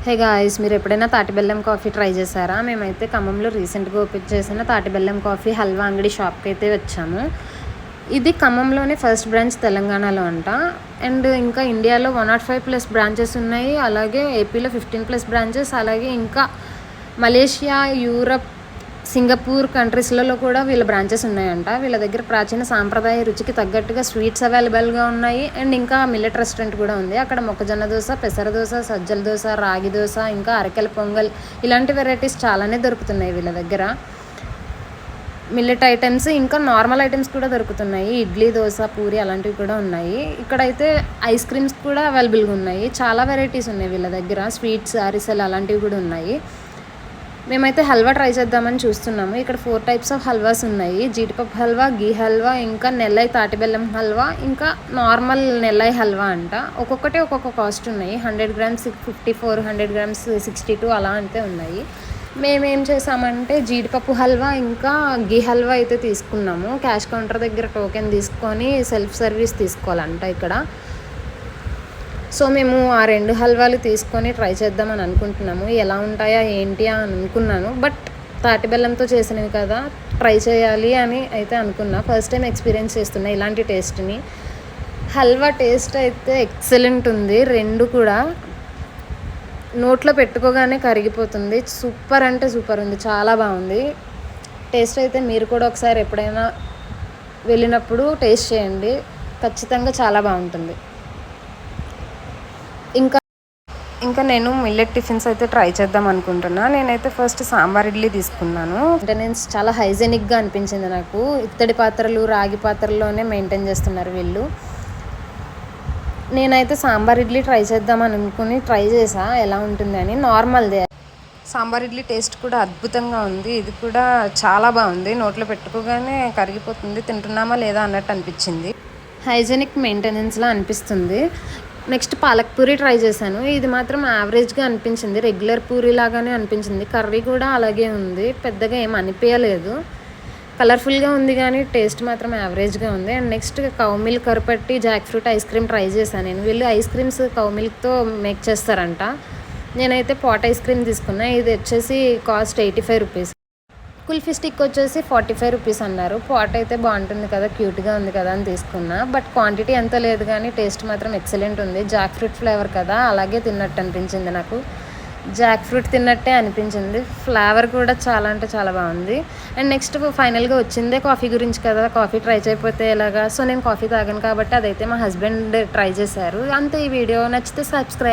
Hey guys, మీరు ఎప్పుడైనా తాటి బెల్లం కాఫీ ట్రై చేశారా? మేమైతే ఖమ్మంలో రీసెంట్గా ఓపెన్ చేసిన తాటి బెల్లం కాఫీ హల్వా అంగడి షాప్కి అయితే వచ్చాము. ఇది ఖమ్మంలోనే ఫస్ట్ బ్రాంచ్ తెలంగాణలో అంట. అండ్ ఇంకా ఇండియాలో 105+ బ్రాంచెస్ ఉన్నాయి. అలాగే ఏపీలో 15+ బ్రాంచెస్, అలాగే ఇంకా మలేషియా, యూరప్, సింగపూర్ కంట్రీస్లలో కూడా వీళ్ళ బ్రాంచెస్ ఉన్నాయంట. వీళ్ళ దగ్గర ప్రాచీన సాంప్రదాయ రుచికి తగ్గట్టుగా స్వీట్స్ అవైలబుల్గా ఉన్నాయి. అండ్ ఇంకా మిల్లెట్ రెస్టారెంట్ కూడా ఉంది. అక్కడ మొక్కజొన్న దోశ, పెసర దోశ, సజ్జల దోశ, రాగి దోశ, ఇంకా అరకెల పొంగల్, ఇలాంటి వెరైటీస్ చాలానే దొరుకుతున్నాయి వీళ్ళ దగ్గర. మిల్లెట్ ఐటమ్స్ ఇంకా నార్మల్ ఐటమ్స్ కూడా దొరుకుతున్నాయి. ఇడ్లీ, దోశ, పూరి అలాంటివి కూడా ఉన్నాయి. ఇక్కడైతే ఐస్ క్రీమ్స్ కూడా అవైలబుల్గా ఉన్నాయి. చాలా వెరైటీస్ ఉన్నాయి వీళ్ళ దగ్గర. స్వీట్స్, అరిసెలు అలాంటివి కూడా ఉన్నాయి. మేమైతే హల్వా ట్రై చేద్దామని చూస్తున్నాము. ఇక్కడ 4 టైప్స్ ఆఫ్ హల్వాస్ ఉన్నాయి. జీడిపప్పు హల్వా, గీ హల్వా, ఇంకా నెల్లై తాటి బెల్లం హల్వా, ఇంకా నార్మల్ నెల్లై హల్వా అంట. ఒక్కొక్కటి ఒక్కొక్క కాస్ట్ ఉన్నాయి. 100 గ్రామ్స్ 54, 100 గ్రామ్స్ 62 అలా అయితే ఉన్నాయి. మేమేం చేసామంటే జీడిపప్పు హల్వా ఇంకా గీ హల్వా అయితే తీసుకున్నాము. క్యాష్ కౌంటర్ దగ్గర టోకెన్ తీసుకొని సెల్ఫ్ సర్వీస్ తీసుకోవాలంట ఇక్కడ. సో మేము ఆ 2 హల్వాలు తీసుకొని ట్రై చేద్దామని అనుకుంటున్నాము. ఎలా ఉంటాయా ఏంటి అని అనుకున్నాను. బట్ తాటి బెల్లంతో చేసినవి కదా, ట్రై చేయాలి అని అయితే అనుకున్నా. ఫస్ట్ టైం ఎక్స్పీరియన్స్ చేస్తున్నా ఇలాంటి టేస్ట్ని. హల్వా టేస్ట్ అయితే ఎక్సలెంట్ ఉంది. 2 కూడా నోట్లో పెట్టుకోగానే కరిగిపోతుంది. సూపర్ అంటే సూపర్ ఉంది. చాలా బాగుంది టేస్ట్ అయితే. మీరు కూడా ఒకసారి ఎప్పుడైనా వెళ్ళినప్పుడు టేస్ట్ చేయండి. ఖచ్చితంగా చాలా బాగుంటుంది. ఇంకా నేను మిల్లెట్ టిఫిన్స్ అయితే ట్రై చేద్దాం అనుకుంటున్నా. నేనైతే ఫస్ట్ సాంబార్ ఇడ్లీ తీసుకున్నాను. మెయింటెనెన్స్ చాలా హైజెనిక్గా అనిపించింది నాకు. ఇత్తడి పాత్రలు, రాగి పాత్రల్లోనే మెయింటైన్ చేస్తున్నారు వీళ్ళు. నేనైతే సాంబార్ ఇడ్లీ ట్రై చేద్దామని అనుకుని ట్రై చేసా ఎలా ఉంటుంది అని. నార్మల్దే సాంబార్ ఇడ్లీ టేస్ట్ కూడా అద్భుతంగా ఉంది. ఇది కూడా చాలా బాగుంది. నోట్లో పెట్టుకోగానే కరిగిపోతుంది. తింటున్నామా లేదా అన్నట్టు అనిపించింది. హైజెనిక్ మెయింటెనెన్స్లా అనిపిస్తుంది. నెక్స్ట్ పాలక్ పూరి ట్రై చేశాను. ఇది మాత్రం యావరేజ్గా అనిపించింది. రెగ్యులర్ పూరి లాగానే అనిపించింది. కర్రీ కూడా అలాగే ఉంది. పెద్దగా ఏం అనిపించలేదు. కలర్ఫుల్గా ఉంది కానీ టేస్ట్ మాత్రం యావరేజ్గా ఉంది. And next cow milk karupatti jack fruit ice cream try చేశాను నేను. వీళ్ళు ఐస్ క్రీమ్స్ కౌ మిల్క్తో మేక్ చేస్తారంట. నేనైతే పాట్ ఐస్ క్రీమ్ తీసుకున్నా. ఇది వచ్చేసి కాస్ట్ 85 రూపీస్. కుల్ఫీ స్టిక్ వచ్చేసి 45 రూపీస్ అన్నారు. పాట్ అయితే బాగుంటుంది కదా, క్యూట్గా ఉంది కదా అని తీసుకున్నా. బట్ క్వాంటిటీ ఎంత లేదు కానీ టేస్ట్ మాత్రం ఎక్సలెంట్ ఉంది. జాక్ ఫ్రూట్ ఫ్లేవర్ కదా, అలాగే తిన్నట్టు అనిపించింది నాకు. జాక్ ఫ్రూట్ తిన్నట్టే అనిపించింది. ఫ్లేవర్ కూడా చాలా అంటే చాలా బాగుంది. అండ్ నెక్స్ట్ ఫైనల్గా వచ్చిందే కాఫీ గురించి కదా. కాఫీ ట్రై చేయకపోతే ఎలాగా. సో నేను కాఫీ తాగాను కాబట్టి అదైతే మా హస్బెండ్ ట్రై చేశారు. అంతే. ఈ వీడియో నచ్చితే సబ్స్క్రైబ్.